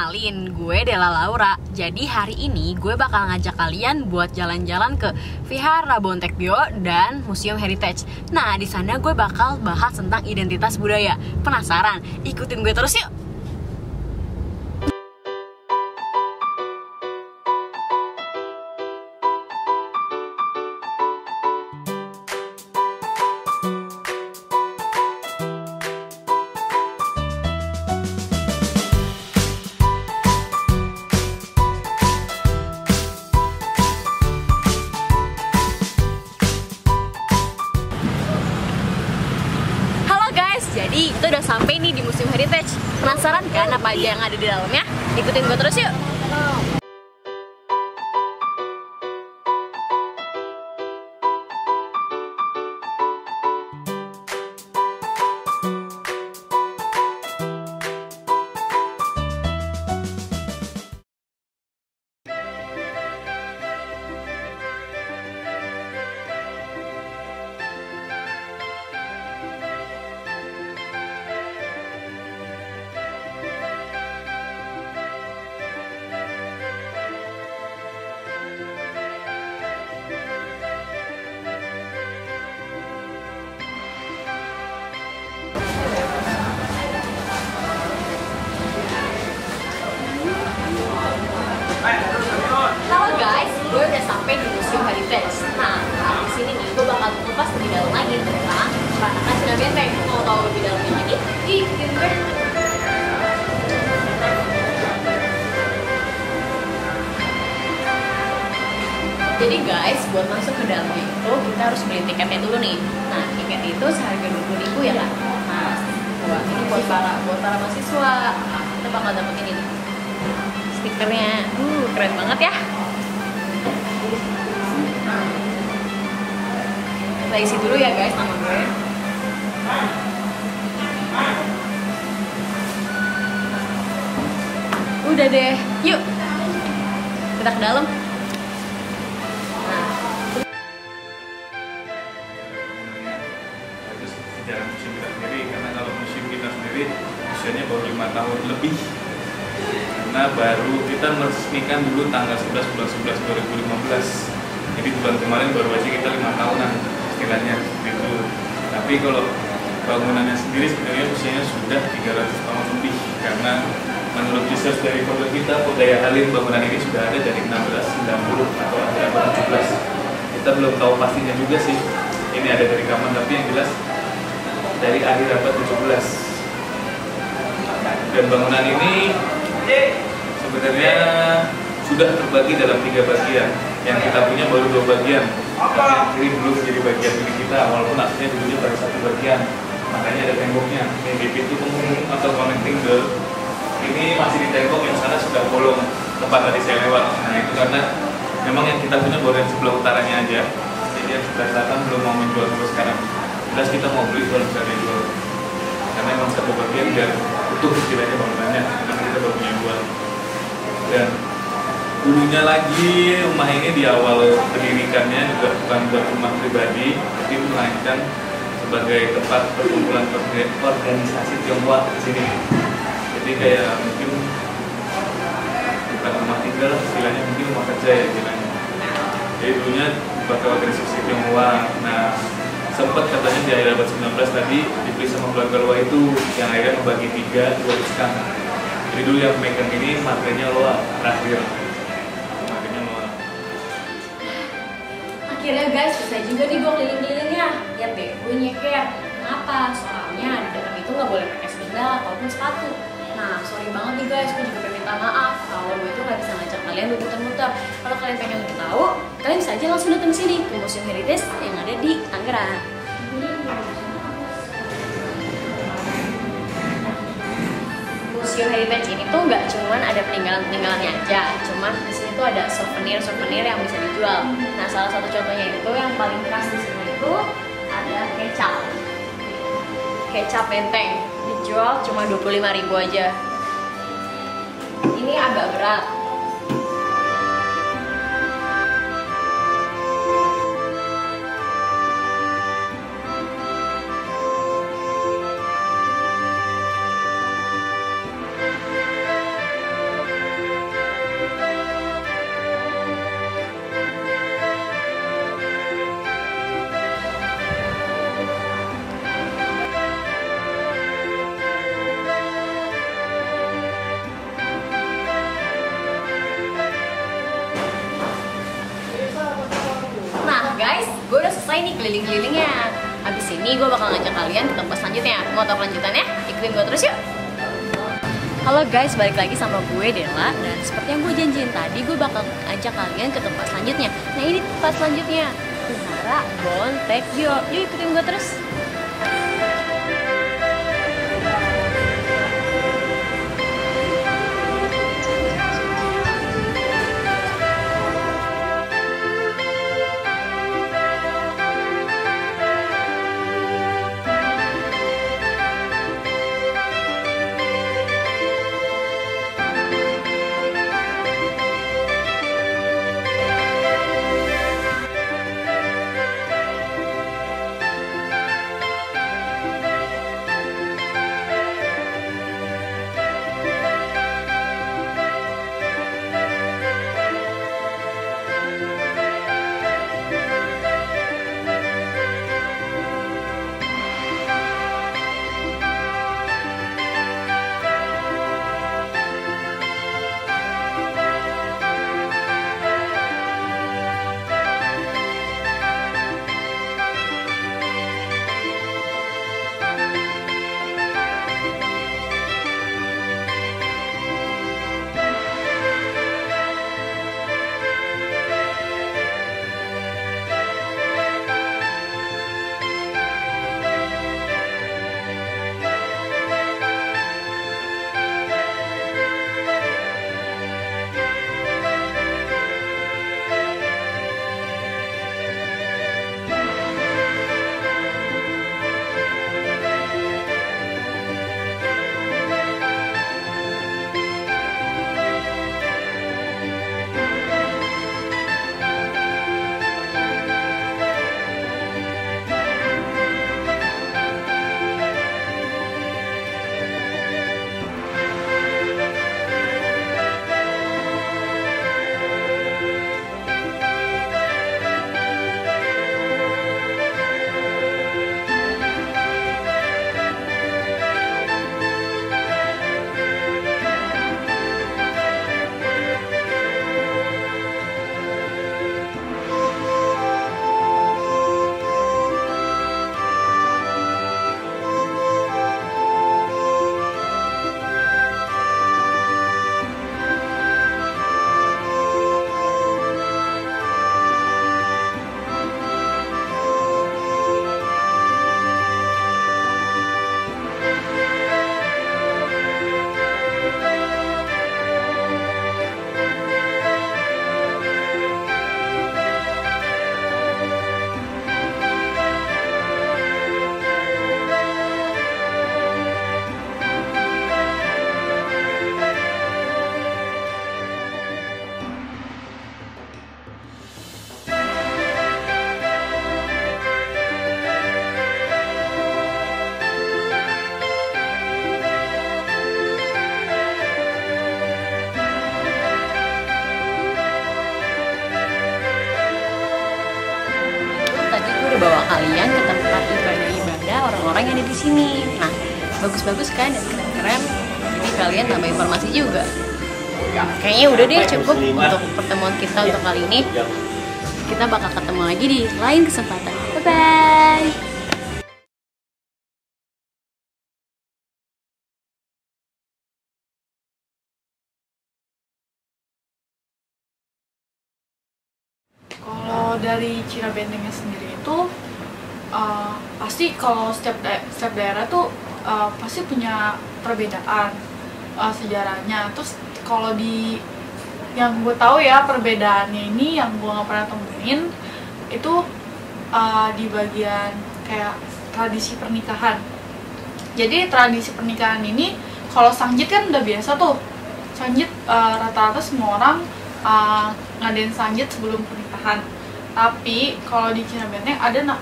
Kenalin, gue Della Laura. Jadi hari ini gue bakal ngajak kalian buat jalan-jalan ke Vihara Bontekgyo dan Museum Heritage. Nah, di sana gue bakal bahas tentang identitas budaya. Penasaran? Ikutin gue terus yuk! Jadi kita udah sampai nih di Museum Heritage. Penasaran kan apa aja yang ada di dalamnya? Ikutin gue terus yuk! Halo guys, gue udah sampai di Museum Heritage. Nah, di sini nih gue bakal kupas lebih dalam lagi tentang peranakan Cina Benteng. Mau tahu lebih dalamnya lagi? Ikutin gue. Jadi guys, buat masuk ke dalamnya itu kita harus beli tiketnya dulu nih. Nah, tiket itu seharga 20.000 ya kan? Nah, ini buat para mahasiswa. Kita bakal dapet ini nih, stikernya. Keren banget ya. Kita isi dulu ya guys nama gue. Udah deh, yuk kita ke dalam. Sejarah museum kita sendiri, karena kalau museum kita sendiri usianya baru 5 tahun lebih, karena baru kita meresmikan dulu tanggal 11 bulan 11 2015. Jadi bulan kemarin baru aja kita 5 tahunan istilahnya gitu. Tapi kalau bangunannya sendiri sebenarnya usianya sudah 300 tahun lebih, karena menurut research dari Polda kita, Polda Halim, bangunan ini sudah ada dari 1690 atau abad 17. Kita belum tahu pastinya juga sih ini ada dari kapan, tapi yang jelas dari akhir abad 17. Dan bangunan ini sebenarnya sudah terbagi dalam 3 bagian. Yang kita punya baru 2 bagian. Tapi yang kiri belum jadi bagian milik kita, walaupun aslinya dulunya baru 1 bagian. Makanya ada temboknya. Yang di pintu penghubung atau connecting door ini masih di tembok, yang sana sudah bolong tempat tadi saya lewat. Nah itu karena memang yang kita punya baru yang sebelah utaranya aja. Jadi yang sebelah selatan belum mau menjual sampai sekarang. Jelas kita mau beli kalau bisa dijual, karena memang 1 bagian biar utuh istilahnya bangunannya, karena kita baru punya 2. Dan dulunya lagi rumah ini di awal pendirikannya juga bukan buat rumah pribadi, tapi melainkan sebagai tempat perkumpulan organisasi Tionghoa di sini. Jadi kayak mungkin bukan rumah tinggal, istilahnya mungkin rumah kerja ya istilahnya. Jadi dulunya dipakai organisasi Tionghoa. Nah, sempat katanya di akhir abad 19 tadi dibeli sama keluarga Loa itu, yang akhirnya membagi 3 warisan. Jadi dulu yang megang ini materinya Loa, terakhir materinya Loa. Akhirnya guys, bisa juga nih gue keliling-kelilingnya. Lihat deh, gue nyeker. Kenapa? Soalnya di dalam itu nggak boleh pakai sandal ataupun sepatu. Nah, sorry banget nih guys, gue juga pengen minta maaf kalau gue itu nggak bisa ngajak kalian muter-muter. Kalau kalian pengen lebih tahu, kalian bisa aja langsung datang sini ke Museum Heritage yang ada di Tangerang. Museum Heritage ini tuh nggak cuman ada peninggalan-peninggalannya aja, cuma di sini tuh ada souvenir-souvenir yang bisa dijual. Nah, salah satu contohnya itu yang paling khas di sini itu ada kecap benteng, dijual cuma 25.000 aja. Ini agak berat. selesai nih keliling-kelilingnya. Habis ini gue bakal ngajak kalian ke tempat selanjutnya. Mau tau kelanjutannya? Ikutin gue terus yuk. Halo guys, balik lagi sama gue Della. Dan seperti yang gue janjiin tadi, gue bakal ajak kalian ke tempat selanjutnya. Nah ini tempat selanjutnya, Vihara Bontekgyo. Yuk ikutin gue terus. Bawa kalian ke tempat ibadah orang-orang yang ada di sini. Nah, bagus-bagus kan dan keren-keren. Jadi kalian tambah informasi juga. Kayaknya udah deh cukup untuk pertemuan kita untuk kali ini. Kita bakal ketemu lagi di lain kesempatan. Bye-bye. Kalau dari Cina Bentengnya sendiri itu pasti kalau setiap daerah tuh pasti punya perbedaan sejarahnya. Terus kalau di yang gue tahu ya perbedaannya ini yang gue nggak pernah temuin itu di bagian kayak tradisi pernikahan. Jadi tradisi pernikahan ini kalau sanjit kan udah biasa tuh. Sanjit rata-rata semua orang ngadain sanjit sebelum pernikahan. Tapi kalau di Cina Benteng ada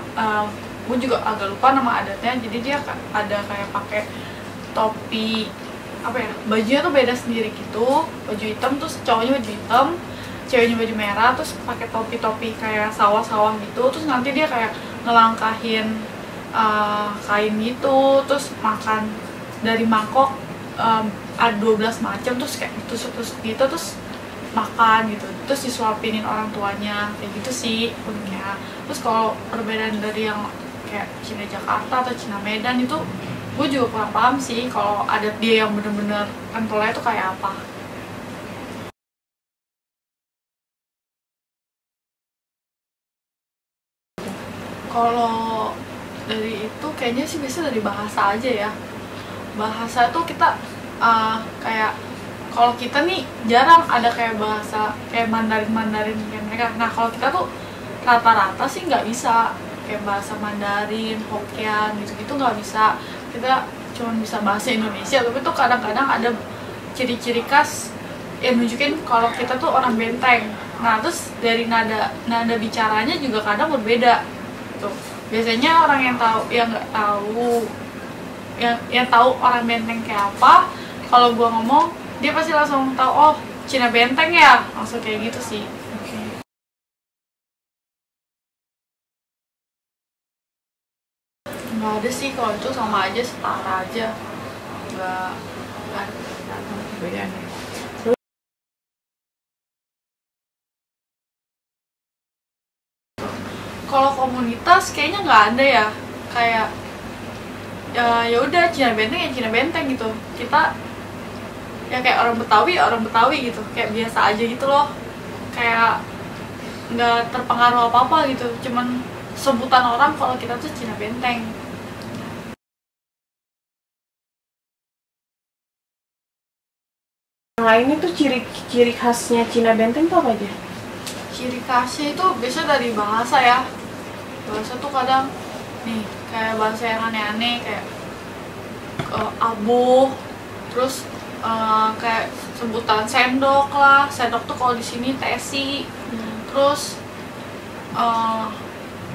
gue juga agak lupa nama adatnya. Jadi dia ada kayak pakai topi apa ya, bajunya tuh beda sendiri gitu, baju hitam, terus cowoknya baju hitam, ceweknya baju merah, terus pakai topi-topi kayak sawah-sawah gitu, terus nanti dia kayak ngelangkahin kain gitu, terus makan dari mangkok ada 12 macam, terus kayak ditusuk-tusuk gitu, terus makan gitu, terus disuapinin orang tuanya, kayak gitu sih uniknya. Terus kalau perbedaan dari yang kayak Cina Jakarta atau Cina Medan itu gue juga kurang paham sih kalau adat dia yang bener-bener kentalnya itu kayak apa. Kalau dari itu kayaknya sih biasa dari bahasa aja ya. Bahasa tuh kita kayak kalau kita nih jarang ada kayak bahasa kayak Mandarin kayak mereka. Nah kalau kita tuh rata-rata sih nggak bisa kayak bahasa Mandarin, Hokkien gitu-gitu nggak bisa. Kita cuma bisa bahasa Indonesia, tapi tuh kadang-kadang ada ciri-ciri khas yang nunjukin kalau kita tuh orang Benteng. Nah terus dari nada bicaranya juga kadang berbeda. Tuh. Biasanya orang yang nggak tahu yang tahu orang Benteng kayak apa, kalau gua ngomong dia pasti langsung tahu, oh Cina Benteng ya, langsung kayak gitu sih. Nggak ada sih, kalau itu sama aja, setara aja, nggak ada perbedaan. Kalau komunitas kayaknya nggak ada ya, kayak ya udah Cina Benteng ya Cina Benteng gitu. Kita ya kayak orang Betawi gitu, kayak biasa aja gitu loh, kayak nggak terpengaruh apa-apa gitu, cuman sebutan orang kalau kita tuh Cina Benteng. Yang lain itu ciri khasnya Cina Benteng tuh apa aja? Ciri khasnya itu biasa dari bahasa ya. Bahasa tuh kadang nih kayak bahasa yang aneh-aneh kayak abuh, terus kayak sebutan sendok lah. Sendok tuh kalau di sini tesi. Terus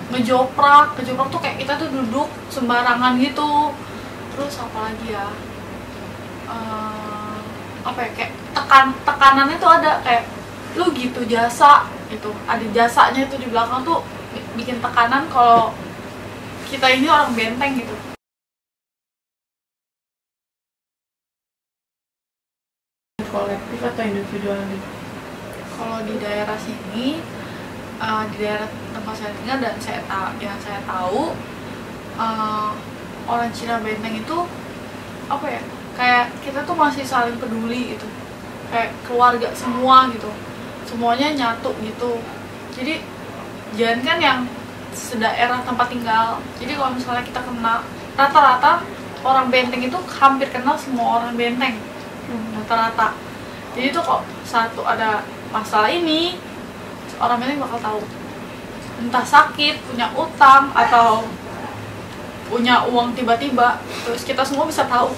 ngejoprak tuh kayak kita tuh duduk sembarangan gitu. Terus apa lagi ya? Apa ya, kayak tekanannya tuh ada kayak lu gitu jasa itu, ada jasanya itu di belakang tuh bikin tekanan kalau kita ini orang Benteng gitu. Kolektif atau individual nih? Kalau di daerah sini, di daerah tempat saya tinggal dan yang saya tahu, orang Cina Benteng itu apa ya, kayak kita tuh masih saling peduli gitu, kayak keluarga semua gitu, semuanya nyatu gitu. Jadi jangan kan yang sedaerah tempat tinggal, jadi kalau misalnya kita kenal, rata-rata orang Benteng itu hampir kenal semua orang Benteng, rata-rata. Jadi tuh kok satu ada masalah ini, orang Benteng bakal tahu, entah sakit, punya utang, atau punya uang tiba-tiba, terus kita semua bisa tahu.